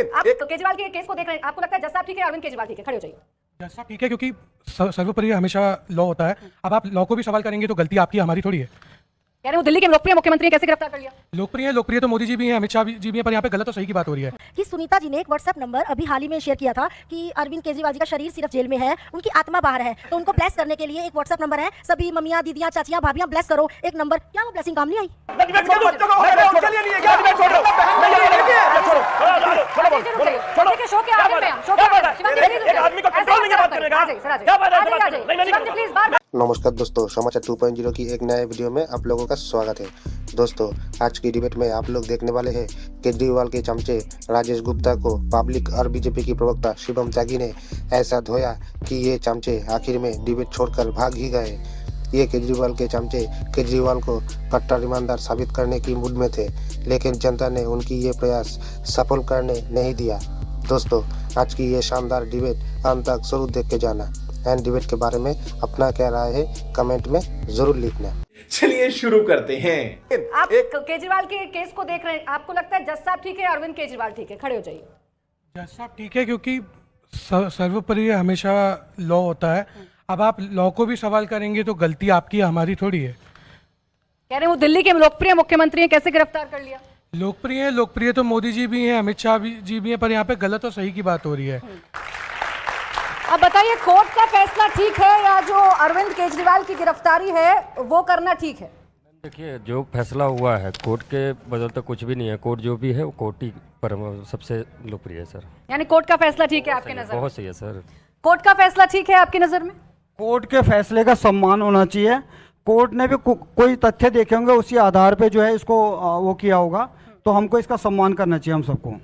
आप केजरीवाल के केस को देख रहे हैं, आपको लगता है जज साहब ठीक है, अरविंद केजरीवाल ठीक है? खड़े हो जाइए। जज साहब ठीक है, क्योंकि सर्वोपरि हमेशा लॉ होता है। अब आप लॉ को भी सवाल करेंगे तो गलती आपकी हमारी थोड़ी है। कह रहे हो दिल्ली के लोकप्रिय मुख्यमंत्री ने कैसे गिरफ्तार कर लिया? लोकप्रिय तो मोदी जी भी हैं, अमित शाह जी भी हैं, पर यहाँ पे गलत और सही की बात हो रही है कि सुनीता जी ने एक व्हाट्सएप नंबर अभी हाल ही में शेयर किया था कि अरविंद केजरीवाल जी का शरीर सिर्फ जेल में है, उनकी आत्मा बाहर है, तो उनको ब्लेस करने के लिए एक व्हाट्सएप नंबर है, सभी मम्मियां, दीदियां, चाचियां, भाभियां ब्लेस करो एक नंबर। क्या वो ब्लेसिंग काम नहीं आई? नमस्कार दोस्तों, समाचार 2.0 की एक नए वीडियो में आप लोगों का स्वागत है। दोस्तों, आज की डिबेट में आप लोग देखने वाले हैं केजरीवाल के चमचे राजेश गुप्ता को पब्लिक और बीजेपी की प्रवक्ता शिवम त्यागी ने ऐसा धोया कि ये चमचे आखिर में डिबेट छोड़कर भाग ही गए। ये केजरीवाल के चमचे केजरीवाल को कट्टर ईमानदार साबित करने की मूड में थे, लेकिन जनता ने उनकी ये प्रयास सफल करने नहीं दिया। दोस्तों, आज की ये शानदार डिबेट अंत तक जरूर देख के जाना। एंड डिबेट के बारे में अपना क्या राय है कमेंट में जरूर लिखना। चलिए शुरू करते हैं। आप केजरीवाल के केस को देख रहे हैं, आपको लगता है जज साहब ठीक है, अरविंद केजरीवाल ठीक है? खड़े हो जाइए। जज साहब ठीक है, क्योंकि सर्वोपरि हमेशा लॉ होता है। अब आप लॉ को भी सवाल करेंगे तो गलती आपकी हमारी थोड़ी है। कह रहे हो दिल्ली के लोकप्रिय मुख्यमंत्री ने कैसे गिरफ्तार कर लिया? लोकप्रिय तो मोदी जी भी हैं, अमित शाह जी भी हैं, पर यहाँ पे गलत और सही की बात हो रही है। अब बताइए, कोर्ट का फैसला ठीक है या जो अरविंद केजरीवाल की गिरफ्तारी है वो करना ठीक है? देखिए, जो फैसला हुआ है कोर्ट के बदल तो कुछ भी नहीं है। कोर्ट जो भी है वो कोर्ट ही पर सबसे लोकप्रिय है सर। यानी कोर्ट का फैसला ठीक है आपकी नजर में? बहुत सही है सर। कोर्ट का फैसला ठीक है आपकी नजर में? कोर्ट के फैसले का सम्मान होना चाहिए। कोर्ट ने भी कोई तथ्य देखे होंगे, उसी आधार पे जो है इसको वो किया होगा, तो हमको इसका सम्मान करना चाहिए हम सबको।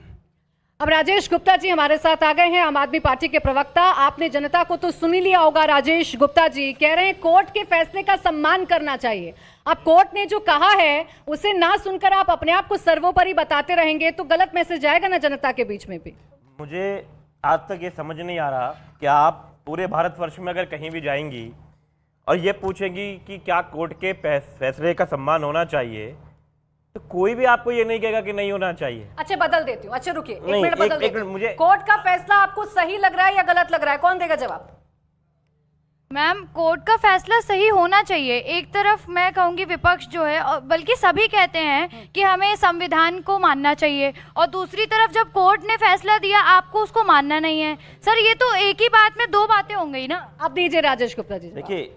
अब राजेश गुप्ता जी हमारे साथ आ गए हैं, आम आदमी पार्टी के प्रवक्ता। आपने जनता को तो सुन ही लिया होगा। राजेश गुप्ता जी कह रहे हैं कोर्ट के फैसले का सम्मान करना चाहिए। अब कोर्ट ने जो कहा है उसे ना सुनकर आप अपने आप को सर्वोपरि बताते रहेंगे तो गलत मैसेज जाएगा ना जनता के बीच में भी। मुझे आज तक ये समझ नहीं आ रहा कि आप पूरे भारतवर्ष में अगर कहीं भी जाएंगी और ये पूछेंगी कि क्या कोर्ट के फैसले का सम्मान होना चाहिए, तो कोई भी आपको ये नहीं कहेगा कि नहीं होना चाहिए। अच्छा, बदल देती हूँ। अच्छा रुकिए, एक नहीं, मिनट बदल देती हूँ। मुझे कोर्ट का फैसला आपको सही लग रहा है या गलत लग रहा है? कौन देगा जवाब? मैम, कोर्ट का फैसला सही होना चाहिए। एक तरफ मैं कहूँगी विपक्ष जो है, बल्कि सभी कहते हैं कि हमें संविधान को मानना चाहिए, और दूसरी तरफ जब कोर्ट ने फैसला दिया आपको उसको मानना नहीं है। सर, ये तो एक ही बात में दो बातें हो गई ना। आप दीजिए राजेश गुप्ता जी। देखिए,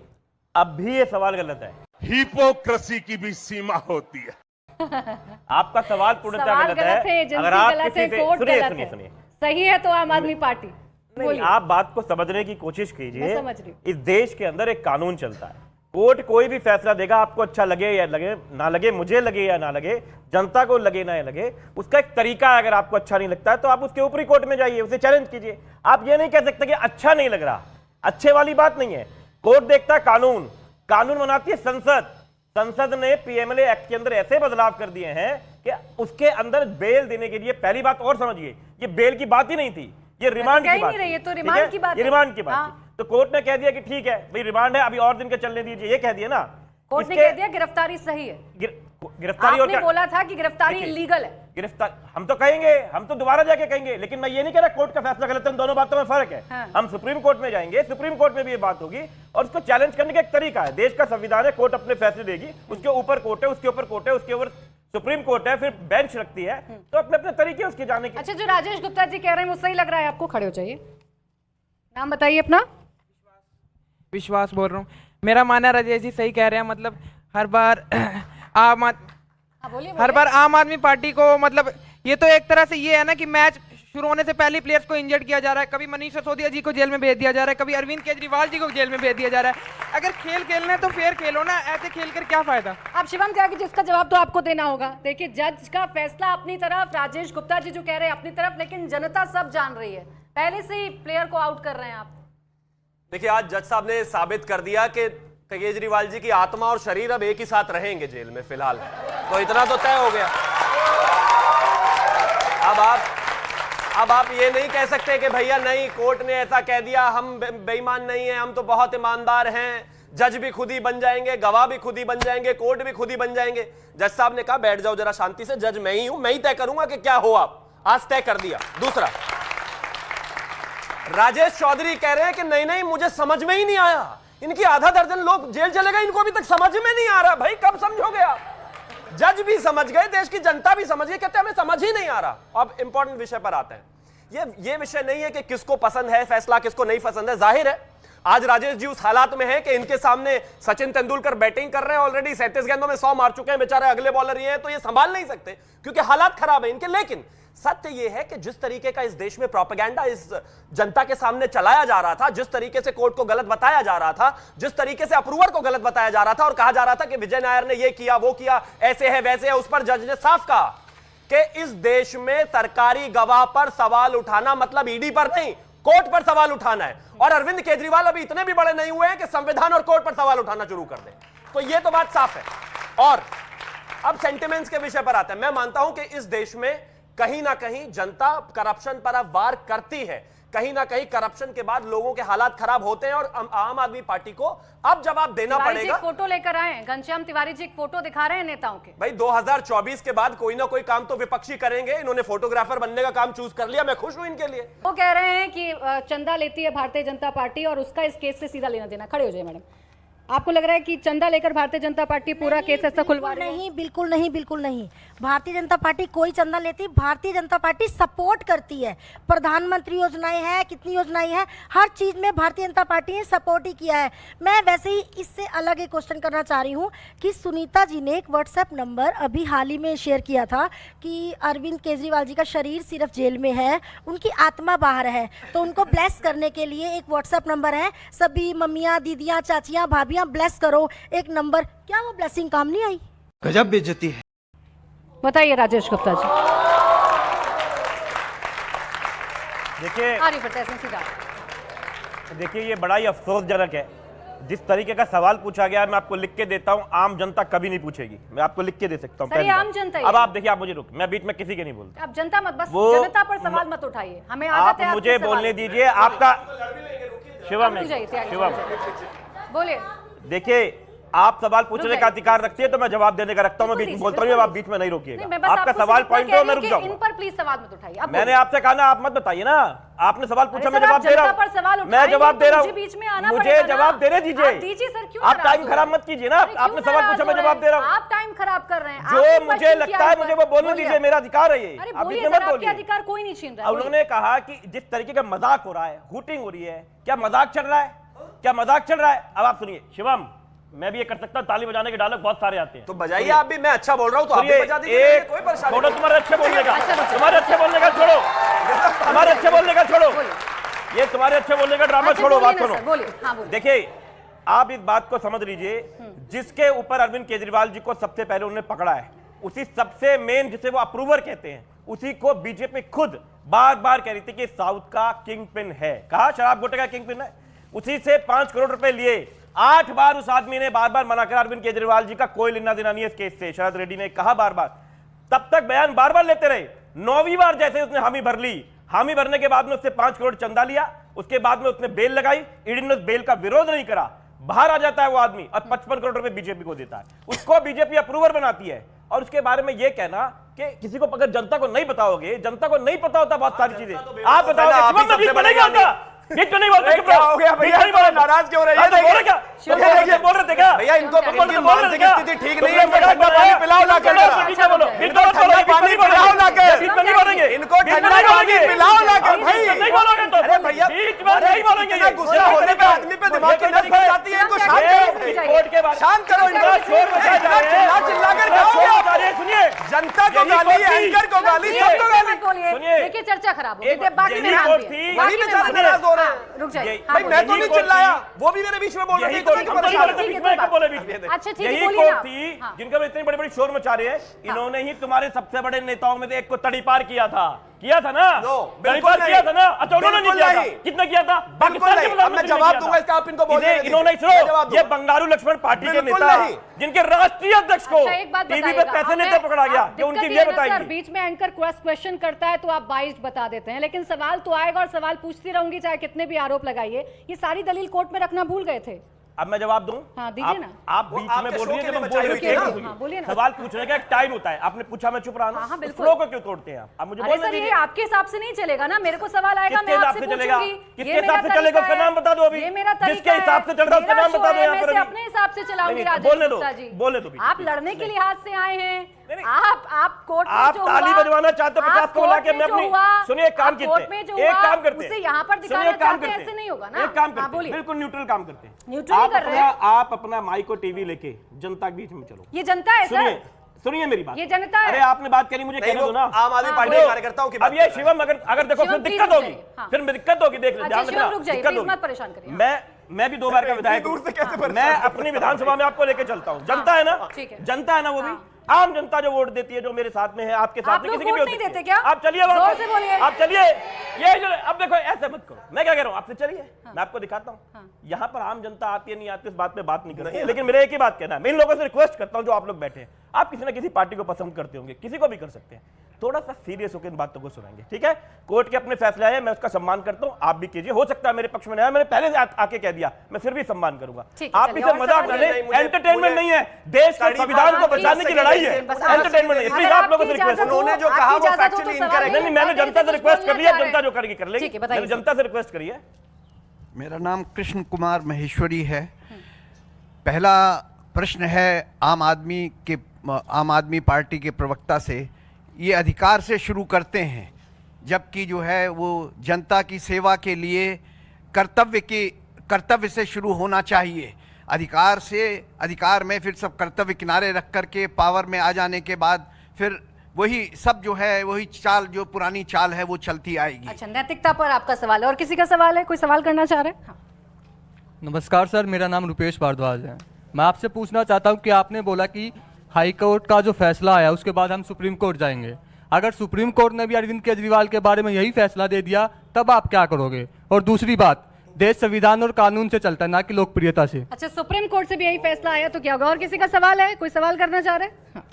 अब भी ये सवाल गलत है। हिपोक्रेसी की भी सीमा होती है। आपका सवाल पूर्णतः गलत है। अगर आप किसी से सुनिए, सही है तो आम आदमी पार्टी। आप बात को समझने की कोशिश कीजिए। समझ रही। इस देश के अंदर एक कानून चलता है। कोर्ट कोई भी फैसला देगा, आपको अच्छा लगे या लगे ना लगे, मुझे लगे या ना लगे, जनता को लगे ना लगे, उसका एक तरीका है। अगर आपको अच्छा नहीं लगता है तो आप उसके ऊपरी कोर्ट में जाइए, उसे चैलेंज कीजिए। आप ये नहीं कह सकते कि अच्छा नहीं लग रहा। अच्छे वाली बात नहीं है। कोर्ट देखता है कानून, कानून बनाती है संसद। संसद ने पीएमएलए एक्ट के अंदर ऐसे बदलाव कर दिए हैं कि उसके अंदर बेल देने के लिए, पहली बात और समझिए, ये बेल की बात ही नहीं थी, ये रिमांड की बात थी। तो रिमांड की बात, ये रिमांड की बात थी। तो कोर्ट ने कह दिया कि ठीक है भाई, रिमांड है, अभी और दिन के चलने दीजिए, ये कह दिया ना। कोर्ट ने कह दिया गिरफ्तारी सही है। गिरफ्तारी आपने बोला था कि गिरफ्तारी इलीगल है। गिरफ्तार हम तो कहेंगे, हम तो दोबारा जाके कहेंगे, लेकिन मैं ये नहीं कह रहा कोर्ट का फैसला गलत है। दोनों बातों में फर्क है। हाँ। हम सुप्रीम कोर्ट में जाएंगे, सुप्रीम कोर्ट में भी ये बात होगी और उसको चैलेंज करने का एक तरीका है। देश का संविधान है, कोर्ट अपने फैसले देगी, उसके ऊपर कोर्ट है, उसके ऊपर कोर्ट है, उसके ऊपर सुप्रीम कोर्ट है, फिर बेंच रखती है, तो अपने अपने तरीके उसके जाने के। अच्छा, जो राजेश गुप्ता जी कह रहे हैं वो सही लग रहा है आपको? खड़े हो जाइए, नाम बताइए अपना। विश्वास बोल रहा हूँ। मेरा मानना राजेश जी सही कह रहे हैं। मतलब हर बार हर बार आम आदमी पार्टी को, मतलब ये तो एक तरह से ये है ना कि मैच शुरू होने से पहले प्लेयर्स को इंजर्ड किया जा रहा है। कभी मनीष सिसोदिया जी को जेल में भेज दिया जा रहा है, कभी अरविंद केजरीवाल जी को जेल में भेज दिया जा रहा है। अगर खेल खेलना है तो फेयर खेलो ना, ऐसे खेल कर क्या फायदा। अब शिवम त्यागी जी, इसका जवाब तो आपको देना होगा। देखिए, जज का फैसला अपनी तरफ, राजेश गुप्ता जी जो कह रहे हैं अपनी तरफ, लेकिन जनता सब जान रही है। पहले से ही प्लेयर को आउट कर रहे हैं आप। देखिए, आज जज साहब ने साबित कर दिया कि केजरीवाल जी की आत्मा और शरीर अब एक ही साथ रहेंगे जेल में फिलहाल, तो इतना तो तय हो गया। अब आप ये नहीं कह सकते कि भैया नहीं, कोर्ट ने ऐसा कह दिया, हम बेईमान नहीं हैं, हम तो बहुत ईमानदार हैं, जज भी खुद ही बन जाएंगे, गवाह भी खुद ही बन जाएंगे, कोर्ट भी खुद ही बन जाएंगे। जज साहब ने कहा बैठ जाओ जरा शांति से, जज मैं ही हूं, मैं ही तय करूंगा कि क्या हो। आज तय कर दिया। दूसरा, राजेश चौधरी कह रहे हैं कि नहीं नहीं मुझे समझ में ही नहीं आया, इनकी आधा दर्जन लोग जेल चले गए, इनको अभी तक समझ में नहीं आ रहा। भाई कब समझोगे आप? जज भी समझ गए, देश की जनता भी समझ गई, कहते हैं हमें समझ ही नहीं आ रहा। अब इंपॉर्टेंट विषय पर आते हैं। ये विषय नहीं है कि किसको पसंद है फैसला, किसको नहीं पसंद है। जाहिर है आज राजेश जी उस हालात में हैं कि इनके सामने सचिन तेंदुलकर बैटिंग कर रहे हैं, ऑलरेडी 37 गेंदों में 100 मार चुके हैं बेचारे, अगले बॉलर ये हैं, तो ये संभाल नहीं सकते क्योंकि हालात खराब है इनके। लेकिन सत्य यह है कि जिस तरीके का इस देश में प्रोपेगेंडा इस जनता के सामने चलाया जा रहा था, जिस तरीके से कोर्ट को गलत बताया जा रहा था, जिस तरीके से अप्रूवर को गलत बताया जा रहा था और कहा जा रहा था कि विजय नायर ने यह किया वो किया, ऐसे है वैसे है, उस पर जज ने साफ कहा कि इस देश में सरकारी गवाह पर सवाल उठाना मतलब ईडी पर नहीं, कोर्ट पर सवाल उठाना है। और अरविंद केजरीवाल अभी इतने भी बड़े नहीं हुए हैं कि संविधान और कोर्ट पर सवाल उठाना शुरू कर दें। तो यह तो बात साफ है। और अब सेंटिमेंट्स के विषय पर आते हैं। मैं मानता हूं कि इस देश में कहीं ना कहीं जनता करप्शन पर अब वार करती है, कहीं ना कहीं करप्शन के बाद लोगों के हालात खराब होते हैं और आम आदमी पार्टी को अब जवाब देना पड़ेगा। फोटो लेकर आए घनश्याम तिवारी जी, एक फोटो दिखा रहे हैं नेताओं के। भाई 2024 के बाद कोई ना कोई काम तो विपक्षी करेंगे। इन्होंने फोटोग्राफर बनने का काम चूज कर लिया, मैं खुश हूं इनके लिए। वो कह रहे हैं कि चंदा लेती है भारतीय जनता पार्टी और उसका इस केस से सीधा लेना देना। खड़े हो जाए मैडम। आपको लग रहा है कि चंदा लेकर भारतीय जनता पार्टी पूरा केस ऐसा खुलवा रही है? नहीं, बिल्कुल नहीं, बिल्कुल नहीं। भारतीय जनता पार्टी कोई चंदा लेती, भारतीय जनता पार्टी सपोर्ट करती है। प्रधानमंत्री योजनाएं हैं, कितनी योजनाएं हैं, हर चीज में भारतीय जनता पार्टी ने सपोर्ट ही किया है। मैं वैसे ही इससे अलग एक क्वेश्चन करना चाह रही हूँ कि सुनीता जी ने एक व्हाट्सएप नंबर अभी हाल ही में शेयर किया था कि अरविंद केजरीवाल जी का शरीर सिर्फ जेल में है, उनकी आत्मा बाहर है, तो उनको ब्लेस करने के लिए एक व्हाट्सएप नंबर है, सभी मम्मियाँ, दीदियाँ, चाचियाँ, भाभियाँ ब्लेस करो, एक नंबर। क्या वो ब्लेसिंग काम नहीं आई? गजब बेइज्जती है। बताइए राजेश गुप्ता जी। देखिए ये बड़ा ही अफसोसजनक है जिस तरीके का सवाल पूछा गया। मैं आपको लिख के देता हूं, आम जनता कभी नहीं पूछेगी, मैं आपको लिख के दे सकता हूं। आम जनता अब आप देखिए, आप मुझे रुक, मैं बीच में किसी के नहीं बोलता। आप जनता मत, बस जनता पर सवाल मत उठाइए, हमें आदत है। आप मुझे बोलने दीजिए। आपका शिवम बोलिए। देखिए आप सवाल पूछने का अधिकार रखती है तो मैं जवाब देने का रखता हूं। मैं बीच में बोलता हूं, आप बीच में नहीं रोकिएगा। आपका सवाल पॉइंट हो, मैं रुक जाऊंगा। इन पर प्लीज सवाल मत उठाइए। मैंने आपसे कहा ना, आप मत बताइए ना। आपने सवाल पूछा, मैं जवाब दे रहा हूं। मैं जवाब दे रहा हूं, मुझे जवाब देने दीजिए। आप टाइम खराब मत कीजिए ना। आपने सवाल पूछा, मैं जवाब दे रहा हूं। आप टाइम खराब कर रहे हैं। जो मुझे लगता है मुझे वो बोलने दीजिए, मेरा अधिकार है ये। आप बीच में मत बोलिए, अधिकार कोई नहीं छीन रहा है। उन्होंने कहा कि जिस तरीके का मजाक हो रहा है, हूटिंग हो रही है, क्या मजाक चल रहा है? क्या मजाक चल रहा है? अब आप सुनिए शिवम, मैं भी ये कर सकता हूं, ताली बजाने के डायलॉग बहुत सारे आते हैं, तो बजाइए आप भी। मैं अच्छा बोल रहा हूं तो आप भी बजा दीजिए, कोई परेशानी नहीं। तुम्हारे अच्छे बोलने का, तुम्हारे अच्छे बोलने का छोड़ो, तुम्हारे अच्छे बोलने का छोड़ो, ये तुम्हारे अच्छे बोलने का ड्रामा छोड़ो। बात सुनो। देखिए आप इस बात को समझ लीजिए, जिसके ऊपर अरविंद केजरीवाल जी को सबसे पहले उन्होंने पकड़ा है, उसी सबसे मेन जिसे वो अप्रूवर कहते हैं, उसी को बीजेपी खुद बार बार कह रही थी कि साउथ का किंग पिन है। कहा शराब घोटे का किंग पिन है, उसी से 5 करोड़ रुपए लिए। 8 बार उस आदमी ने बार बार मना करा, अरविंद केजरीवाल जी का कोई लेना देना नहीं है इस केस से। शरद रेड्डी ने कहा बार बार, तब तक बयान बार बार लेते रहे। 9वीं बार जैसे उसने हामी भर ली, हामी भरने के बाद में उससे 5 करोड़ चंदा लिया, उसके बाद में उसने बेल लगाई, ईडी ने उस बेल का विरोध नहीं करा, बाहर आ जाता है वो आदमी और 55 करोड़ रुपए बीजेपी को देता है। उसको बीजेपी अप्रूवर बनाती है। और उसके बारे में ये कहना कि किसी को अगर जनता को नहीं बताओगे, जनता को नहीं पता होता बहुत सारी चीजें, आप बताओगे बीच में नहीं बोलते। क्या हो गया भैया, नाराज क्यों रहे? ये बोल रहे थे क्या भैया? इनको इनकी मानसिक स्थिति ठीक नहीं है। ठंडा पानी पिलाओ ना कर, इनको ठंडा पानी पिलाओ ना कर, इनको ठंडा पानी पिलाओ ना कर भाई। अरे भैया इतना गुस्सा होने पे आदमी पे दिमाग की नस भर जाती है। इनको शांत करो, इनको चिल्ला कर गाओ। सुनिए, जनता को गाली, एंकर को गाली, सबको गाली। देखिए चर्चा खराब हो, बाकी में नाराज हो रहे हैं। रुक जाइए। भाई मैं तो नहीं चिल्लाया, वो भी मेरे बीच में बोल रहे थे। अच्छा ठीक है, बोलिए ना। थी जिनका इतनी बड़ी बड़ी शोर मचा रही है, इन्होंने ही तुम्हारे सबसे बड़े नेताओं में से एक को तड़ीपार किया था ना? बिल्कुल किया था ना? अच्छा उन्होंने नहीं किया था, कितना किया था? बिल्कुल नहीं। अब मैं जवाब दूंगा इसका, आप इनको बोलिए। इन्होंने ये बंगारू लक्ष्मण पार्टी के नेता जिनके राष्ट्रीय अध्यक्ष को टीवी पे पैसे लेते पकड़ा गया, कि उनकी ये बताइए। बीच में एंकर क्वेश्चन करता है तो आप बाइस्ड बता देते हैं, लेकिन सवाल तो आएगा और सवाल पूछती रहूंगी चाहे कितने भी आरोप लगाइए। ये सारी दलील कोर्ट में रखना भूल गए थे। अब मैं जवाब दूं? हाँ, दीजिए ना। आप बीच में आपके बोल रही शो हैं के जब लिए हम बचाई बोल हुई रहे थी ना। हैं। हाँ, बोलिए ना। सवाल पूछने का एक टाइम होता है, आपने पूछा मैं चुप रहा ना। हाँ, बिल्कुल। फ्लो को क्यों तोड़ते हैं आप मुझे अरे बोलने सर, ये दीजिए। आपके हिसाब से नहीं चलेगा ना, मेरे को सवाल आएगा, किसके मैं हिसाब आपसे से चलेगा? पूछूंगी। किसके ये मेरा हिसाब से चलेगा? उसका तरीका नाम बता दो अभी। ये मेरा जिसके तरीका है। हिसाब से चल रहा है उसका मेरा नाम शो बता दो है, यहाँ मैं पर इसे अभी। अपने हिसाब से चलाऊंगी। नहीं, राजेश बोलने दो, गुप्ता जी, बोलने दो बीच आप में। लड़ने के लिहाज से आए हैं। नहीं। आप कोर्ट में आप जो ताली हुआ, बजवाना चाहते हो 50 आप को बुला के कोर्ट में मैं जो अपनी हुआ, सुनिए एक काम आप करते कोर्ट में जो हैं, एक हुआ, काम करते उसे हैं, यहाँ पर सुनिए दिखाना एक काम चाहते हैं, करते ऐसे हैं, नहीं होगा ना। एक काम हाँ, करते हैं, बोलिए। बिल्कुल न्यूट्रल काम करते हैं। न्यूट्रल ही आप कर रहे अपना हैं। आप अपना माइक और टीवी लेके जनता के बीच में चलो। ये जनता है सुनिए सर, सुनिए मेरी बात। ये जनता है। अरे आपने बात करी, मुझे नहीं, कहने दो वो ना। आम आदमी हाँ, पार्टी बोलो। के कार्यकर्ताओं की बात अब ये कर रहा है। शिवम अगर देखो शिवम, फिर प्लीज दिक्कत रुक होगी, जाइए। हाँ। फिर दिक्कत होगी, देख अच्छा, ध्यान शिवम, रखना, रुक जाइए, दिक्कत प्लीज होगी। मत परेशान करिए। मैं भी 2 बार का विधायक दूर से कैसे हूं। परेशान मैं कर अपनी रहे विधानसभा में आपको लेके चलता हूँ। जनता है ना, ठीक है। जनता है ना, वो भी आम जनता जो वोट देती है, जो मेरे साथ में है, आपके साथ आप में लोग किसी की भी वोट हो नहीं सकती है। देते क्या? आप चलिए जोर वहाँ से पर। बोलिए। आप चलिए, ये जो अब देखो ऐसे मत करो, मैं क्या कह रहा हूँ आपसे, चलिए मैं आपको दिखाता हूँ। यहाँ पर आम जनता आती है नहीं आती, इस बात पे बात नहीं करती है, लेकिन मेरे एक ही बात कहना है, मैं इन लोगों से रिक्वेस्ट करता हूँ जो आप लोग बैठे हैं, आप किसी ना किसी पार्टी को पसंद करते होंगे, किसी को भी कर सकते हैं, थोड़ा सा सीरियस होकर इन बातों को सुनेंगे, ठीक है? कोर्ट के अपने फैसले आए, मैं उसका सम्मान करता हूँ, आप भी कीजिए। हो सकता है मेरे पक्ष में नहीं आया, मैंने पहले से आके कह दिया, मैं फिर भी सम्मान करूंगा। ठीक है, आप चलिए, इसे और मजाक सवाल न लें, नहीं, मुझे- एंटरटेनमेंट मुझे- नहीं है, देश को, साड़ी संविधान को बात बचाने की नहीं लड़ाई है, बस एंटरटेनमेंट नहीं। प्लीज आप लोगों से रिक्वेस्ट इजाजत हो, उन्होंने जो आपकी कहा वो इजाजत हो तो factually सवाल incorrect नहीं, मैंने नहीं, जनता से कुछ रिक्वेस्ट कर बोलना लिया, चाह रहे जनता हैं। जो करेगी कर लेगी। ठीक है, बताइए मैंने जनता से रिक्वेस्ट करी है। मेरा नाम कृष्ण कुमार महेश्वरी है। पहला प्रश्न है आम आदमी पार्टी के प्रवक्ता से, ये अधिकार से शुरू करते हैं, जबकि जो है वो जनता की सेवा के लिए कर्तव्य से शुरू होना चाहिए। अधिकार में फिर सब कर्तव्य किनारे रख करके पावर में आ जाने के बाद फिर वही सब जो है, वही चाल, जो पुरानी चाल है वो चलती आएगी। अच्छा, नैतिकता पर आपका सवाल है, और किसी का सवाल है? कोई सवाल करना चाह रहे हैं? हाँ। नमस्कार सर, मेरा नाम रुपेश भारद्वाज है। मैं आपसे पूछना चाहता हूं कि आपने बोला कि हाई कोर्ट का जो फैसला आया उसके बाद हम सुप्रीम कोर्ट जाएंगे। अगर सुप्रीम कोर्ट ने भी अरविंद केजरीवाल के बारे में यही फैसला दे दिया तब आप क्या करोगे? और दूसरी बात, देश संविधान और कानून से चलता है, ना कि लोकप्रियता से। अच्छा, सुप्रीम कोर्ट से भी यही फैसला आया तो क्या होगा? और किसी का सवाल है? कोई सवाल करना चाह रहे हैं? हाँ,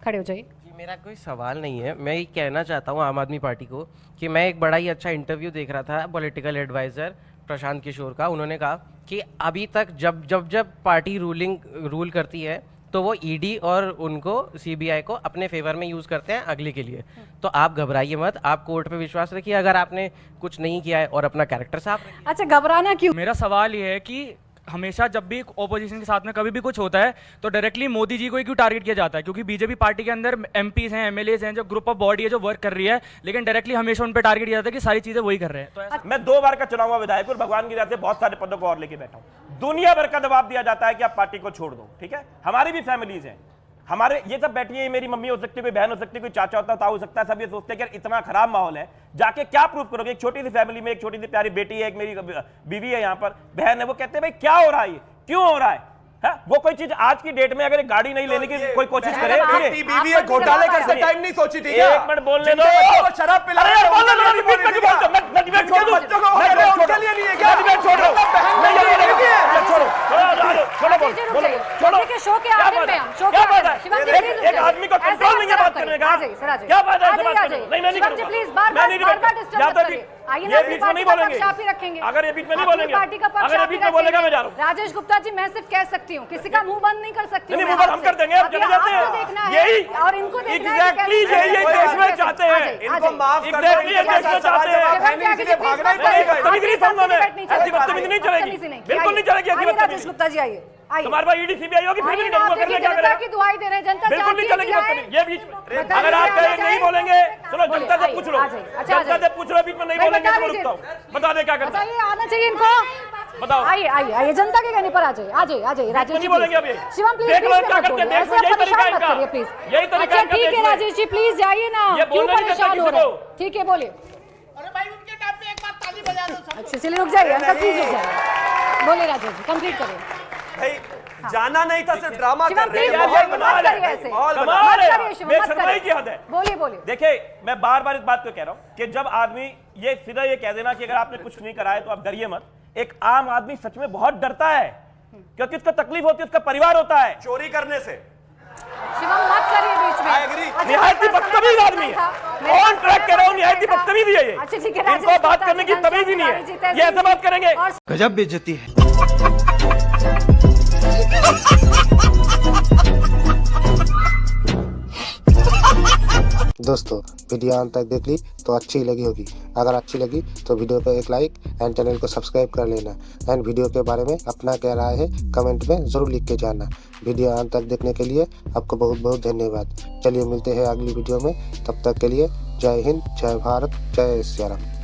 खड़े हो जाइए। मेरा कोई सवाल नहीं है, मैं ये कहना चाहता हूँ आम आदमी पार्टी को कि मैं एक बड़ा ही अच्छा इंटरव्यू देख रहा था पॉलिटिकल एडवाइज़र प्रशांत किशोर का। उन्होंने कहा कि अभी तक जब पार्टी रूल करती है तो वो ईडी और उनको सीबीआई को अपने फेवर में यूज़ करते हैं अगले के लिए। तो आप घबराइए मत, आप कोर्ट पे विश्वास रखिए अगर आपने कुछ नहीं किया है, और अपना कैरेक्टर साफ रखिए। अच्छा, घबराना क्यों? मेरा सवाल ये है कि हमेशा जब भी ओपोजिशन के साथ में कभी भी कुछ होता है तो डायरेक्टली मोदी जी को ही क्यों टारगेट किया जाता है? क्योंकि बीजेपी पार्टी के अंदर एमपीज हैं, एमएलएज हैं, जो ग्रुप ऑफ बॉडी है जो वर्क कर रही है, लेकिन डायरेक्टली हमेशा उन पर टारगेट किया जाता है कि सारी चीजें वही कर रहे हैं। तो ऐसा मैं 2 बार का चुनाव हुआ विधायक और भगवान की दया से बहुत सारे पदों को और लेके बैठा हूं। दुनिया भर का दबाव दिया जाता है कि आप पार्टी को छोड़ दो, ठीक है? हमारी भी फैमिलीज हैं, हमारे ये सब बैठी है, मेरी मम्मी हो सकती है, कोई बहन हो सकती है, कोई चाचा होता ताऊ हो सकता है। सब ये सोचते हैं कि इतना खराब माहौल है, जाके क्या प्रूफ करोगे? एक छोटी सी फैमिली में एक छोटी सी प्यारी बेटी है, एक मेरी बीवी है, यहाँ पर बहन है, वो कहते हैं भाई क्या हो रहा है, क्यों हो रहा है? वो कोई चीज आज की डेट में अगर एक गाड़ी नहीं लेने की कोई कोशिश करे, बीवी है, घोटाले का टाइम नहीं सोची थी क्या? 1 मिनट बोलने दो। शराब पिला अरे बोलने दो, रिपीट करके बोलते हो। मैं डिबेट छोड़ दूं, बच्चों को मैं डिबेट छोड़ उनके लिए नहीं है क्या? मैं डिबेट छोड़ रहा हूं, मैं ये नहीं करूंगा। छोड़ो छोड़ो बोलो छोड़ो छोड़ो। देखिए, शो के आखिर में हम, शो के क्या आखिर बात में है? शिवम जी प्लीज रुक एक आदमी को जाइए। कंट्रोल ऐसे नहीं है मत बात करिए। करने का। आ जाइए सर, आ जाइए। क्या बात है? आ जाइए, आ जाइए। नहीं, मैं नहीं शिवम जी करूंगा। प्लीज मैं बार नहीं बार डिबेट डिस्टर्ब या मत तो करिए। आइए ना, ये अपनी बीच में पार्टी नहीं का बोलेंगे। पक्ष आप ही रखेंगे। अगर ये बीच में नहीं अपनी बोलेंगे, पार्टी का पक्ष अगर ये आप ही बीच में बोलेगा, मैं जा रखेंगे। रहा हूं। राजेश गुप्ता जी, मैं सिर्फ कह सकती हूँ, किसी का मुंह बंद नहीं कर सकती हूँ। नहीं, मुंह बंद हम कर देंगे, आप चले जाते हैं। आपको देखना है यही और इनको देखना है कि एग्जैक्टली कैसे यही कैसे देश में कैसे। चाहते आ हैं। जाइए, आ इनको जाइए। माफ कर दो, Exactly, इनके ये साथ देश सवाल चाहते हैं। जवाब है नहीं, इसलिए भाग रहे हैं। तमीज़ नहीं समझा मैं, ऐसी बदतमीजी नहीं चलेगी, बिल्कुल नहीं चलेगी ऐसी राजेश बदतमीजी। गुप्ता जी आइए, आइए। तुम्हारे पास ईडी सीबीआई होगी फिर भी नहीं करूंगा, करने क्या जनता करेगा? की दुआई दे रहे हैं, जनता बिल्कुल नहीं चलेगी बदतमीजी। ये बीच में अगर आप कहें नहीं बोलेंगे, चलो जनता से पूछ लो, जनता से पूछ लो, बीच में नहीं बोलेंगे तो मैं रुकता हूँ। बता दे क्या करना है। बताइए, आना चाहिए इनको। बताओ। आइए आइए आइए, जनता के कहने पर आ जाइए, आ जाइए, आ जाइए। राजेश जी नहीं बोलेंगे अभी। शिवम प्लीज देख लो प्लीज क्या मत करते हैं, बोलिए, देख लो, ऐसे यही परेशान तरीका मत इनका। करिए प्लीज। यही तरीका अच्छा इनका ठीक है देश में। राजेश जी, प्लीज जाइए ना, ये क्यों बोलना नहीं परेशान चाहता हो रहे किसी हैं? ठीक है, बोलिए। अरे भाई उनके टाइम पे एक बार ताली बजा दो। अच्छा चलिए, रुक जाइए अंकल, प्लीज रुक जाइए। बोलिए राजेश जी, कंप्लीट करिए। भाई जाना नहीं था, सिर्फ ड्रामा शिवम कर रहे प्लीज हैं। मत माहौल करिए बना ऐसे। माहौल बना। कमाल है, मत करिए शिवम, मत बेशर्माई की हद करिए। है। बोलिए बोलिए। देखिए, मैं बार बार इस बात को कह रहा हूं कि जब आदमी ये सीधा ये कह देना कि अगर आपने कुछ नहीं करा है तो आप डरिए मत। एक आम आदमी सच में बहुत डरता है, क्योंकि उसको तकलीफ होती है, उसका परिवार होता है। चोरी करने से शिवम मत करिए बीच में। I agree। अच्छा, निहायत ही मेरे पास बदतमीज समय आदमी है, था। मेरे ऑन पास ट्रैक समय कह रहा हूं, था। निहायत ही बदतमीज है ये। अच्छा ठीक है, राजेश इनको बात गुप्ता करने की जी, तमीज ही नहीं जी, है, ये ऐसे बात करेंगे। और गजब बेइज्जती है। दोस्तों वीडियो अंत तक देख ली तो अच्छी लगी होगी। अगर अच्छी लगी तो वीडियो को एक लाइक एंड चैनल को सब्सक्राइब कर लेना एंड वीडियो के बारे में अपना क्या राय है कमेंट में ज़रूर लिख के जाना। वीडियो अंत तक देखने के लिए आपको बहुत बहुत धन्यवाद। चलिए मिलते हैं अगली वीडियो में, तब तक के लिए जय हिंद, जय भारत, जय श्री राम।